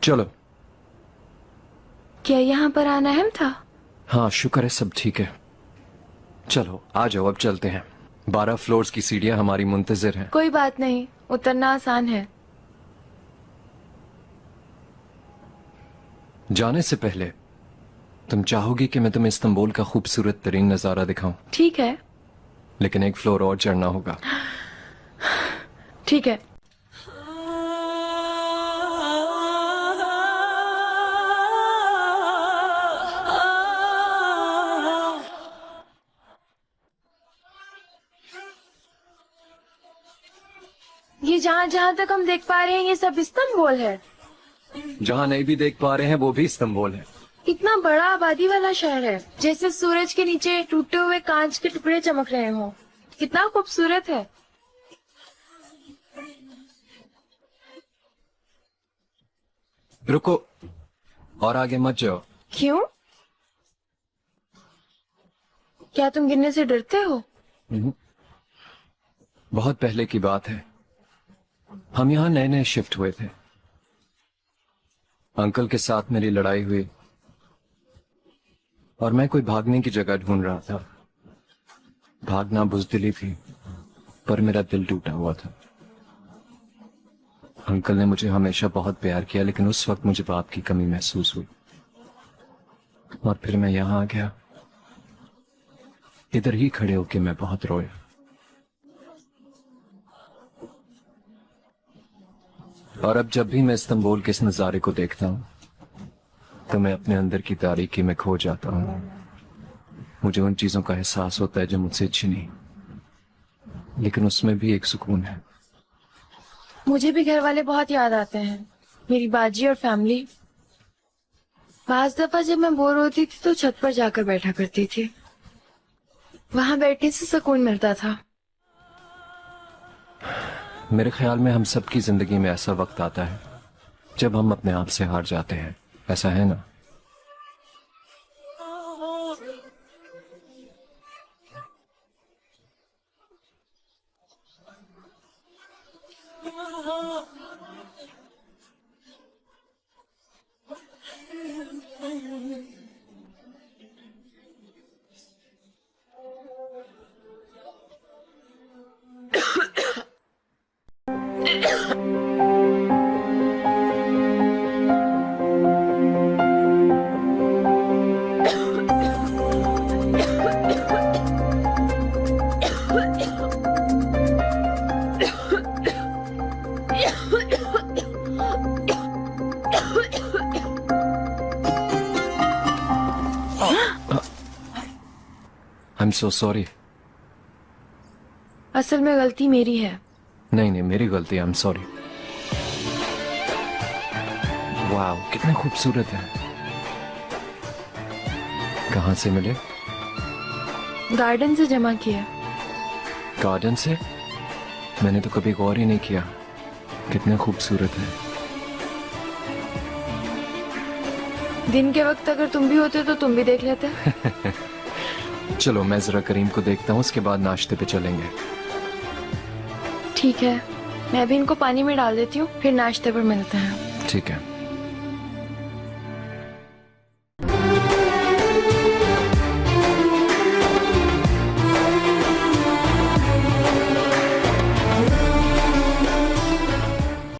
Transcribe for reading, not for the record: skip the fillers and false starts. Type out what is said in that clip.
चलो। क्या यहाँ पर आना अहम था? हाँ शुक्र है सब ठीक है। चलो आ जाओ अब चलते हैं। 12 फ्लोर्स की सीढ़ियां हमारी मुंतजिर हैं। कोई बात नहीं, उतरना आसान है। जाने से पहले तुम चाहोगी कि मैं तुम्हें इस्तांबुल का खूबसूरत तरीन नजारा दिखाऊं? ठीक है। लेकिन एक फ्लोर और चढ़ना होगा। ठीक है। ये जहाँ जहाँ तक हम देख पा रहे हैं ये सब इस्तांबुल है। जहाँ नहीं भी देख पा रहे हैं वो भी इस्तांबुल है। इतना बड़ा आबादी वाला शहर है, जैसे सूरज के नीचे टूटे हुए कांच के टुकड़े चमक रहे हों। कितना खूबसूरत है। रुको, और आगे मत जाओ। क्यों? क्या तुम गिरने से डरते हो? बहुत पहले की बात है, हम यहाँ नए नए शिफ्ट हुए थे। अंकल के साथ मेरी लड़ाई हुई और मैं कोई भागने की जगह ढूंढ रहा था। भागना बुज़दिली थी, पर मेरा दिल टूटा हुआ था। अंकल ने मुझे हमेशा बहुत प्यार किया, लेकिन उस वक्त मुझे बाप की कमी महसूस हुई और फिर मैं यहां आ गया। इधर ही खड़े होके मैं बहुत रोया। और अब जब भी मैं इस्तांबुल के इस नजारे को देखता हूं तो मैं अपने अंदर की तारीकी में खो जाता हूं। मुझे उन चीजों का एहसास होता है जो मुझसे छिनी, लेकिन उसमें भी एक सुकून है। मुझे भी घर वाले बहुत याद आते हैं, मेरी बाजी और फैमिली। बाज दफा जब मैं बोर होती थी तो छत पर जाकर बैठा करती थी। वहां बैठने से सुकून मिलता था। मेरे ख्याल में हम सबकी जिंदगी में ऐसा वक्त आता है जब हम अपने आप से हार जाते हैं, ऐसा है ना? I'm so sorry. असल में गलती मेरी है। नहीं नहीं, मेरी गलती। I'm sorry. वाह, कितने खूबसूरत है। कहाँ से मिले? गार्डन से जमा किया। गार्डन से? मैंने तो कभी गौर ही नहीं किया। कितने खूबसूरत है। दिन के वक्त अगर तुम भी होते तो तुम भी देख लेते। चलो मैं जरा करीम को देखता हूँ, उसके बाद नाश्ते पे चलेंगे। ठीक है, मैं भी इनको पानी में डाल देती हूँ, फिर नाश्ते पर मिलते हैं। ठीक है।